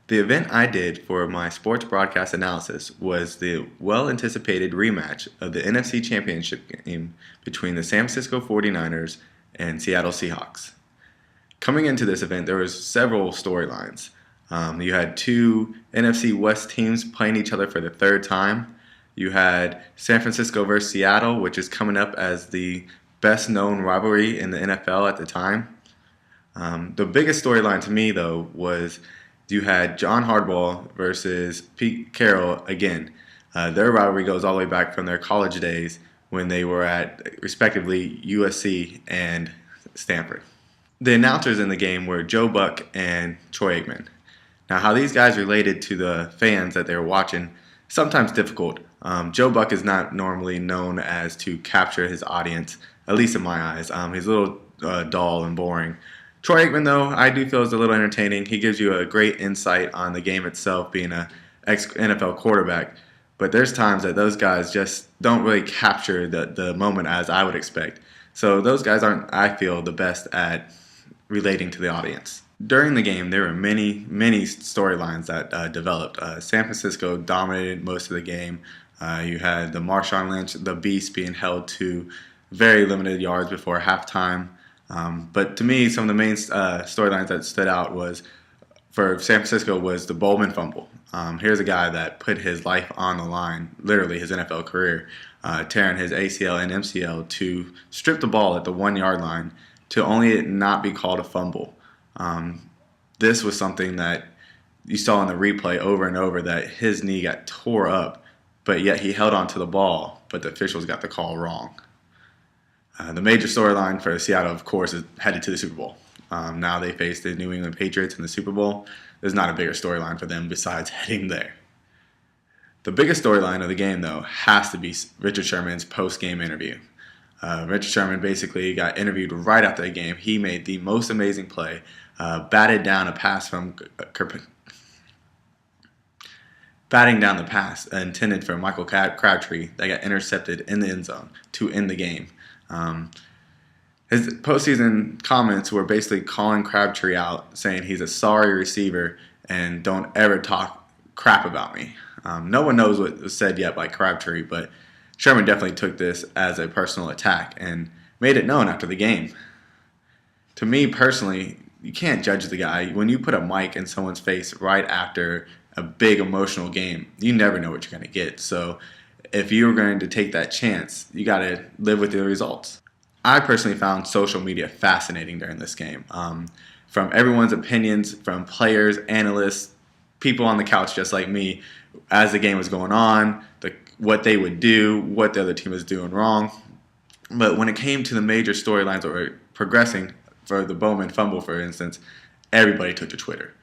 The event I did for my sports broadcast analysis was the well anticipated rematch of the NFC Championship game between the San Francisco 49ers and Seattle Seahawks. Coming into this event, there was several storylines. You had two NFC West teams playing each other for the third time. You had San Francisco versus Seattle, which is coming up as the best known rivalry in the NFL at the time. The biggest storyline to me, though, was you had John Harbaugh versus Pete Carroll again. Their rivalry goes all the way back from their college days when they were at, respectively, USC and Stanford. The announcers in the game were Joe Buck and Troy Aikman. Now, how these guys related to the fans that they were watching, sometimes difficult. Joe Buck is not normally known as to capture his audience, at least in my eyes. He's a little dull and boring. Troy Aikman, though, I do feel is a little entertaining. He gives you a great insight on the game itself, being an ex-NFL quarterback. But there's times that those guys just don't really capture the moment as I would expect. So those guys aren't, I feel, the best at relating to the audience. During the game, there were many storylines that developed. San Francisco dominated most of the game. You had the Marshawn Lynch, the Beast, being held to very limited yards before halftime. But to me, some of the main storylines that stood out was for San Francisco was the Bowman fumble. Here's a guy that put his life on the line, literally his NFL career, tearing his ACL and MCL to strip the ball at the 1 yard line to only it not be called a fumble. This was something that you saw in the replay over and over, that his knee got tore up, but yet he held on to the ball, but the officials got the call wrong. The major storyline for Seattle, of course, is headed to the Super Bowl. Now they face the New England Patriots in the Super Bowl. There's not a bigger storyline for them besides heading there. The biggest storyline of the game, though, has to be Richard Sherman's post-game interview. Richard Sherman basically got interviewed right after the game. He made the most amazing play, batting down the pass intended for Michael Crabtree that got intercepted in the end zone to end the game. His postseason comments were basically calling Crabtree out, saying he's a sorry receiver and don't ever talk crap about me. No one knows what was said yet by Crabtree, but Sherman definitely took this as a personal attack and made it known after the game. To me personally, you can't judge the guy. When you put a mic in someone's face right after a big emotional game, you never know what you're going to get. So if you're going to take that chance, you got to live with the results. I personally found social media fascinating during this game. From everyone's opinions, from players, analysts, people on the couch just like me, as the game was going on, what they would do, what the other team was doing wrong. But when it came to the major storylines that were progressing, for the Bowman fumble, for instance, everybody took to Twitter.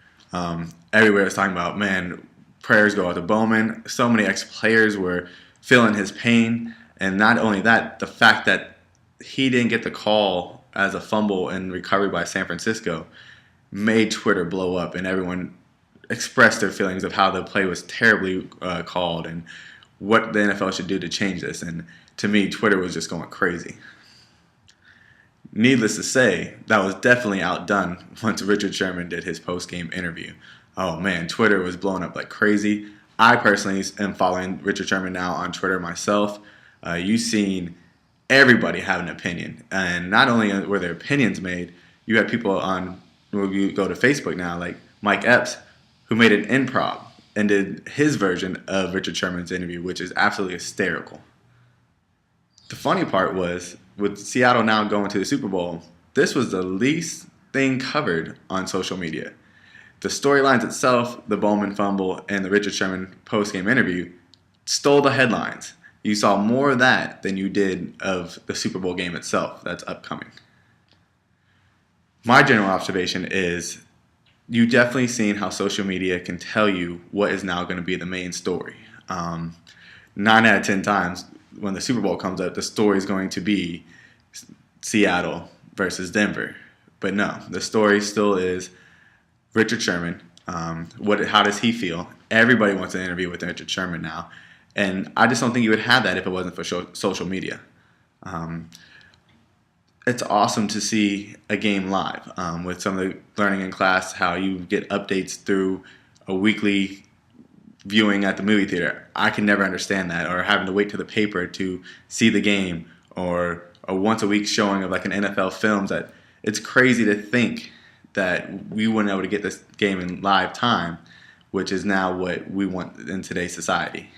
Everywhere was talking about, man, prayers go out to Bowman. So many ex-players were feeling his pain. And not only that, the fact that he didn't get the call as a fumble and recovery by San Francisco made Twitter blow up, and everyone expressed their feelings of how the play was terribly called and what the NFL should do to change this. And to me, Twitter was just going crazy. Needless to say, that was definitely outdone once Richard Sherman did his post-game interview. Oh man, Twitter was blowing up like crazy. I personally am following Richard Sherman now on Twitter myself. You've seen everybody have an opinion. And not only were their opinions made, you had people on, when you go to Facebook now, like Mike Epps, who made an improv and did his version of Richard Sherman's interview, which is absolutely hysterical. The funny part was, with Seattle now going to the Super Bowl, this was the least thing covered on social media. The storylines itself, the Bowman fumble and the Richard Sherman post-game interview, stole the headlines. You saw more of that than you did of the Super Bowl game itself that's upcoming. My general observation is you definitely seen how social media can tell you what is now going to be the main story. 9 out of 10 times when the Super Bowl comes up, the story is going to be Seattle versus Denver. But no, the story still is Richard Sherman. How does he feel? Everybody wants an interview with Richard Sherman now. And I just don't think you would have that if it wasn't for social media. It's awesome to see a game live with some of the learning in class, how you get updates through a weekly viewing at the movie theater. I can never understand that, or having to wait to the paper to see the game, or a once a week showing of like an NFL films. That it's crazy to think that we weren't able to get this game in live time, which is now what we want in today's society.